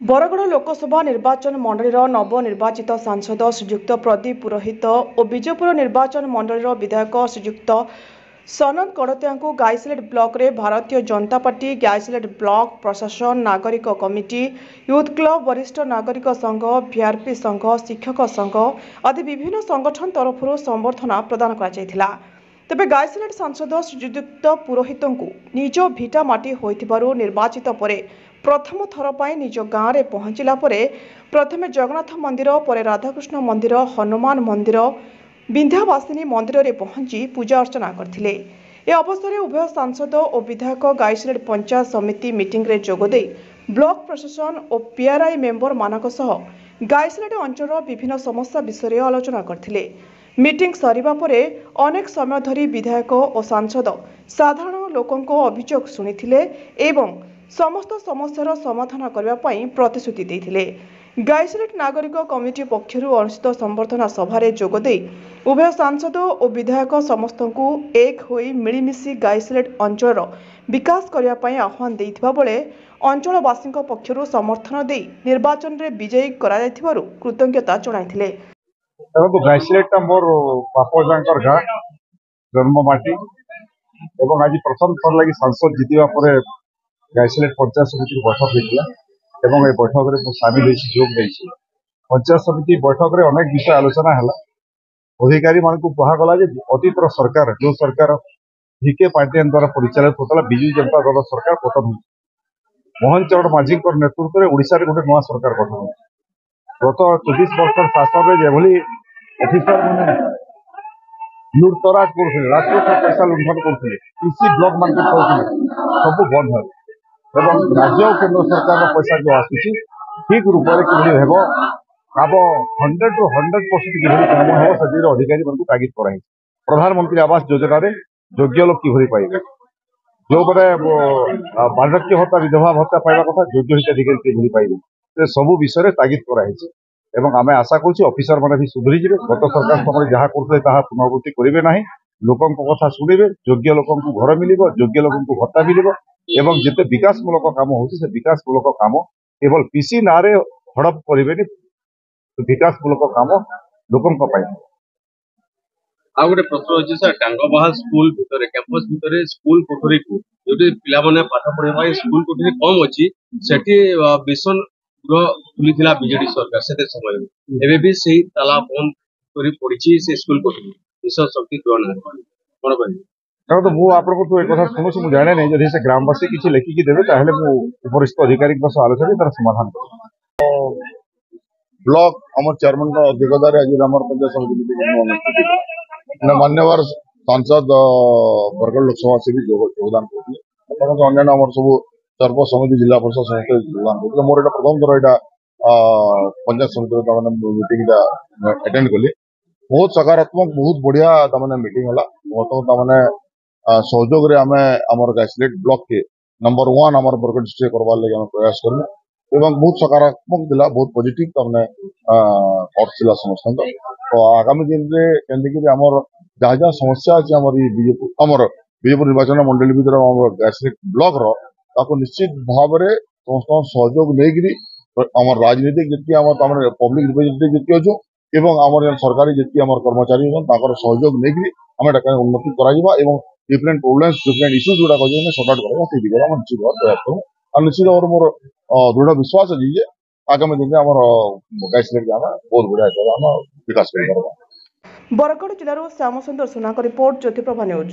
बरगड़ लोकसभा निर्वाचन मंडल नवनिर्वाचित सांसद श्रीयुक्त प्रदीप पुरोहित और विजयपुर निर्वाचन मंडल विधायक श्रीयुक्त सनत कड़तिया गाईसिलेट ब्लॉक रे भारतीय जनता पार्टी गाईसिलेट ब्लॉक प्रशासन नागरिक कमिटी यूथ क्लब वरिष्ठ नागरिक संघ वीआरपी संघ शिक्षक संघ आदि विभिन्न संगठन तरफ संबर्धना प्रदान करा। तेबे गाईसिलेट सांसद श्रीयुक्त पुरोहित निज भिटामाटी होइथिबारु निर्वाचित परे प्रथम थर पर निज गाँव में पहुंचला प्रथमे जगन्नाथ मंदिर पर राधाकृष्ण मंदिर हनुमान मंदिर विंध्यावासिनी मंदिर में पहुंची पूजा अर्चना करथिले। ए अवसर में उभय सांसद और विधायक गाईसिलेट पंचायत समिति मीटिंग रे जोगदे ब्लॉक प्रशासन और पीआरआई मेंबर मानक सह गाईसिलेट अंचल विभिन्न समस्या विषय आलोचना करथिले। मीटिंग सरिबा परे अनेक समय धरी विधायक और सांसद साधारण लोकंको अभियोग शुणिथिले एवं समस्त समस्यार समाधान करने पर प्रतिश्रुति देते। गाईसिलेट नागरिक कमिटी पक्षर अनुष्ठित संबर्धना सभारे जोगदे उभय सांसद और विधायक समस्त को एक होई मिलीमिशी गाईसिलेट अंचल विकास करने आह्वान देइथिबा बेले अंचलवासी पक्षर समर्थन दे निर्वाचन में विजयी करा कृतज्ञता जणाइथिले। गाईसिलेट मोर बापा गाँ जन्ममाटी और आज प्रथम थर लगी सांसद जीतवा गाईसिलेट पंचायत समिति बैठक होता है। बैठक में सामिल जोग पंचायत समिति बैठक में अनेक विषय आलोचना है। अधिकारी मान कहगला अतीतर सरकार जो सरकार भिके पार्टियान द्वारा परिचालित होता विजु जनता दल सरकार पतन हो मोहन चरण माझी नेतृत्व में ओडिशा रे गोटे नुआ सरकार गठन गत 24 वर्ष शासन में जेभली ऑफिसर मैंने लुटतराज कर राजकोष पैसा लुंठन करते कृषि ब्लॉक मार्केट सब बंद है एवं राज्य और केंद्र सरकार पैसा जो आसूसी ठीक रूप से किभली हेब अब 100 to 100% किभली काम हो से अधिकारी मान तागिद कराई। प्रधानमंत्री आवास योजना रे योग्य लोग किभली पाइबे जो मैंने बार्धक्य भत्ता विधवा भत्ता पाइबा कथा योग्य हिताधिकारी किभली पाइबे से सब विषय तागिद कराई एवं आम आशा करूँ ऑफिसर मैंने भी सुधरी जाए गत सरकार समय जहाँ करते पुनरावृत्ति करेंगे ना लोकों कथा शुणवे योग्य लोक घर मिल योग्य लोक भत्ता मिल एवं जिते विकासमूलक काम हो विकासमूलक काम केवल पीसी ना रे हड़प करेंगे विकासमूलक काम लोकों आ गोटे प्रश्न अच्छे सर टांगबाहाल स्कूल भितर कैंपस भितर स्कूल कोठरी को जो पिला माने पाठ पढ़ा स्कूल कोठरी कम अच्छी सेठी मिशन गृह खुली बीजेडी सरकार से समय एवं भी सही ताला बंद कर पड़ी से स्कूल कोठरी मिशन शक्ति गृह कौन कह तो मुझे आपको एक कथा शुणुची मुझे जाने नहीं जदि से ग्रामवासी किसी लेखिकी देवे ताहले मु वरिष्ठ अधिकारी आलोचना तार समाधान कर ब्लॉक आम चेयरमैन अध्यक्षतार आज पंचायत समिति मान्यवर सांसद बरगड़ लोकसभा से भी योगदान करते अन्य सब सर्व समिति जिला परिषद समस्त योगदान करते मोर यहाँ प्रथम थर यहाँ पंचायत समिति मीटिंग अटेंड कली बहुत सकारात्मक बहुत बढ़िया मीटिंग है बहुत सहयोग आम आमर गाईसिलेट ब्लॉक के नंबर 1 आम बरगड़ डिस्ट्रिक्ट करवार लगे आम प्रयास करूँ एवं बहुत सकारात्मक दिला बहुत पॉजिटिव तमने थॉट्स समस्त तो आगामी दिन में आमर जहाँ जहाँ समस्या अच्छी आमर विजयपुर निर्वाचन मंडल भर आम गाईसिलेट ब्लॉक निश्चित भाव में समस्त सहयोग नहीं आम राजनीतिक जी आम पब्लिक रिप्रेजेंटेटिव जी अच्छु एवं आम सरकारी जी आम कर्मचारी सहयोग नहीं आम उन्नति कर डिफरेंट प्रोब्लेम्स डिफरेंट इश्यूज गुड़ा सर्ट आउट कर निश्चित भाव प्रयास करूँ और निश्चित भाव मोर दृढ़ विश्वास अच्छी आगामी दिन में आम गाईसिलेट बहुत बढ़िया विकास कर। बरगड़ जिलूर श्याम सुंदर सुना रिपोर्ट ज्योतिप्रभा न्यूज।